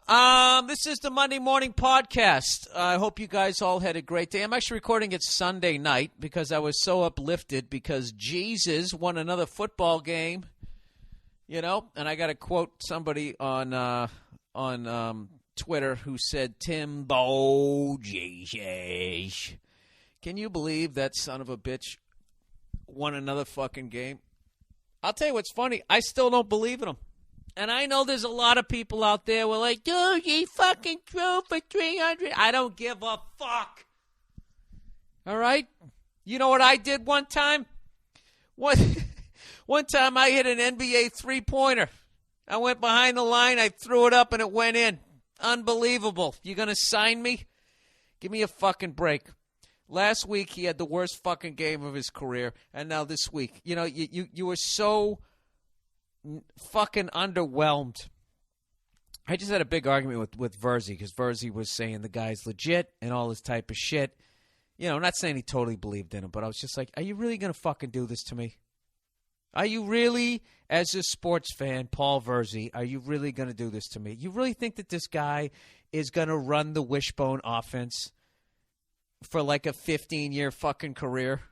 This is the Monday Morning Podcast. I hope you guys all had a great day. I'm actually recording it Sunday night because I was so uplifted because Jesus won another football game, and I got to quote somebody on Twitter who said, Tebow, Jesus. Can you believe that son of a bitch won another fucking game? I'll tell you what's funny. I still don't believe in him. And I know there's a lot of people out there who are like, dude, he fucking threw for 300. I don't give a fuck. All right? You know what I did one time? One time I hit an NBA three-pointer. I went behind the line, I threw it up, and it went in. Unbelievable. You going to sign me? Give me a fucking break. Last week he had the worst fucking game of his career, and now this week. You were so fucking underwhelmed. I just had a big argument with Verzi because Verzi was saying the guy's legit and all this type of shit. I'm not saying he totally believed in him, but I was just like, are you really going to fucking do this to me? Are you really, as a sports fan, Paul Verzi, are you really going to do this to me? You really think that this guy is going to run the wishbone offense for like a 15-year fucking career?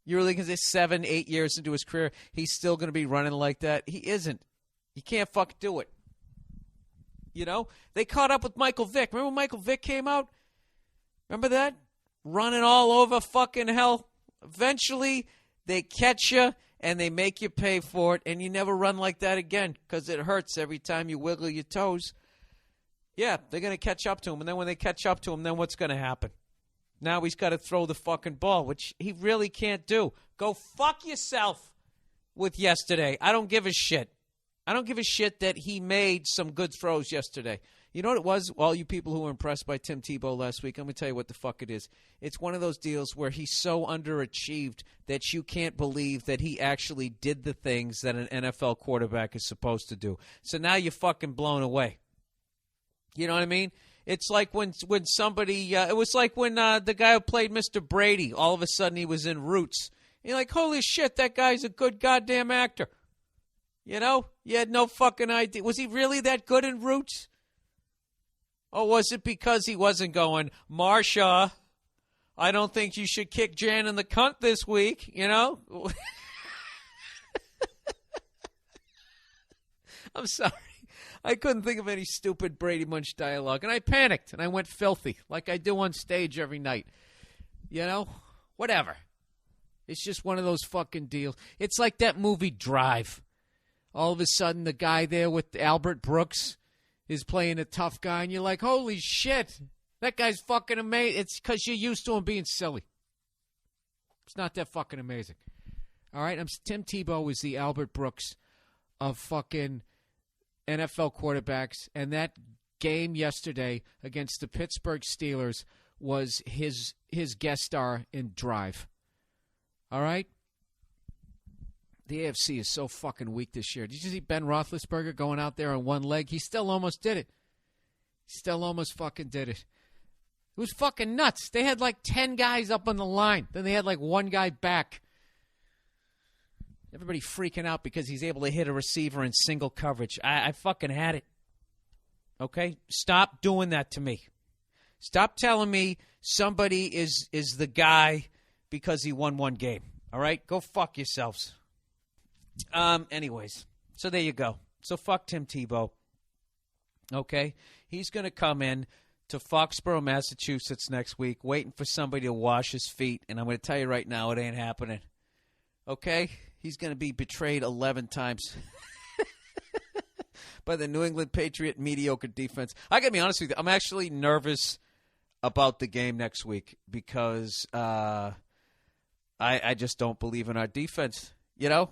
You really think it's 7-8 years into his career, he's still going to be running like that? He isn't. You can't fucking do it. They caught up with Michael Vick. Remember when Michael Vick came out? Remember that? Running all over fucking hell. Eventually, they catch you and they make you pay for it, and you never run like that again because it hurts every time you wiggle your toes. Yeah, they're going to catch up to him, and then when they catch up to him, then what's going to happen? Now he's got to throw the fucking ball, which he really can't do. Go fuck yourself with yesterday. I don't give a shit. I don't give a shit that he made some good throws yesterday. You know what it was? All you people who were impressed by Tim Tebow last week, I'm going to tell you what the fuck it is. It's one of those deals where he's so underachieved that you can't believe that he actually did the things that an NFL quarterback is supposed to do. So now you're fucking blown away. You know what I mean? It's like when somebody, it was like when the guy who played Mr. Brady, all of a sudden he was in Roots. You're like, holy shit, that guy's a good goddamn actor. You had no fucking idea. Was he really that good in Roots? Or was it because he wasn't going, Marsha, I don't think you should kick Jan in the cunt this week, I'm sorry. I couldn't think of any stupid Brady Bunch dialogue, and I panicked, and I went filthy, like I do on stage every night. Whatever. It's just one of those fucking deals. It's like that movie Drive. All of a sudden, the guy there with Albert Brooks is playing a tough guy, and you're like, holy shit, that guy's fucking amazing. It's because you're used to him being silly. It's not that fucking amazing. All right, Tim Tebow is the Albert Brooks of fucking NFL quarterbacks, and that game yesterday against the Pittsburgh Steelers was his guest star in Drive. All right? The AFC is so fucking weak this year. Did you see Ben Roethlisberger going out there on one leg? He still almost did it. Still almost fucking did it. It was fucking nuts. They had like 10 guys up on the line. Then they had like one guy back. Everybody freaking out because he's able to hit a receiver in single coverage. I fucking had it. Okay? Stop doing that to me. Stop telling me somebody is the guy because he won one game. All right? Go fuck yourselves. Anyways, so there you go. So fuck Tim Tebow. Okay? He's going to come in to Foxborough, Massachusetts next week, waiting for somebody to wash his feet. And I'm going to tell you right now, it ain't happening. Okay? He's going to be betrayed 11 times by the New England Patriot mediocre defense. I got to be honest with you. I'm actually nervous about the game next week because I just don't believe in our defense.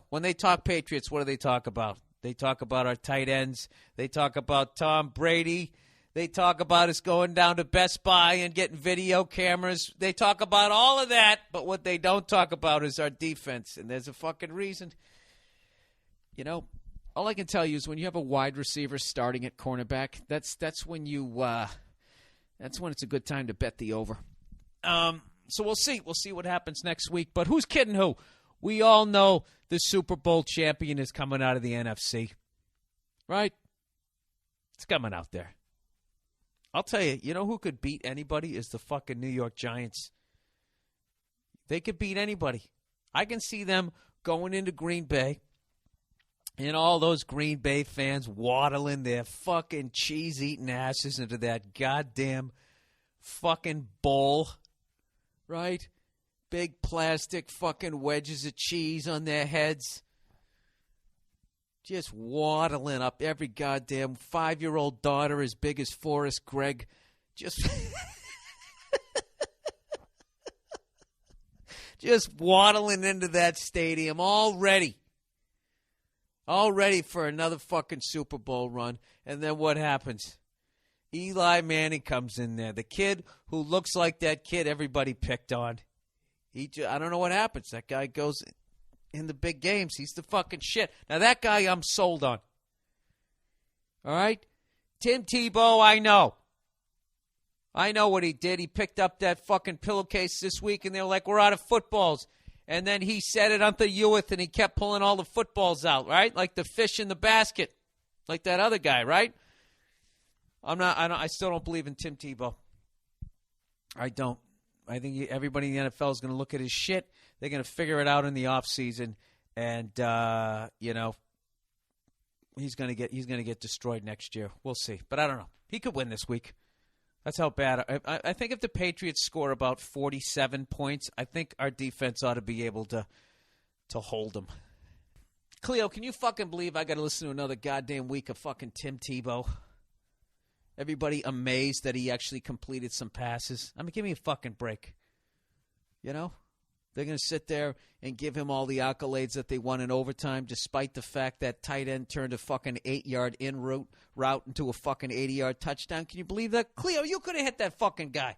When they talk Patriots, what do they talk about? They talk about our tight ends. They talk about Tom Brady. They talk about us going down to Best Buy and getting video cameras. They talk about all of that, but what they don't talk about is our defense, and there's a fucking reason. All I can tell you is when you have a wide receiver starting at cornerback, that's when it's a good time to bet the over. So we'll see. We'll see what happens next week. But who's kidding who? We all know the Super Bowl champion is coming out of the NFC. Right? It's coming out there. I'll tell you, you know who could beat anybody is the fucking New York Giants. They could beat anybody. I can see them going into Green Bay and all those Green Bay fans waddling their fucking cheese-eating asses into that goddamn fucking bowl, right? Big plastic fucking wedges of cheese on their heads. Just waddling up every goddamn 5-year-old daughter as big as Forrest Gregg. Just just waddling into that stadium, all ready for another fucking Super Bowl run. And then what happens? Eli Manning comes in there. The kid who looks like that kid everybody picked on. I don't know what happens. That guy goes in the big games. He's the fucking shit. Now, that guy I'm sold on. All right? Tim Tebow, I know. I know what he did. He picked up that fucking pillowcase this week, and they were like, we're out of footballs. And then he set it onto Ewith, and he kept pulling all the footballs out, right? Like the fish in the basket. Like that other guy, right? I still don't believe in Tim Tebow. I don't. I think everybody in the NFL is going to look at his shit. They're going to figure it out in the offseason, and he's going to get destroyed next year. We'll see, but I don't know. He could win this week. That's how bad. I think if the Patriots score about 47 points, I think our defense ought to be able to hold them. Cleo, can you fucking believe I got to listen to another goddamn week of fucking Tim Tebow? Everybody amazed that he actually completed some passes. I mean, give me a fucking break. You know? They're going to sit there and give him all the accolades that they won in overtime, despite the fact that tight end turned a fucking 8-yard route into a fucking 80-yard touchdown. Can you believe that? Cleo, you could have hit that fucking guy.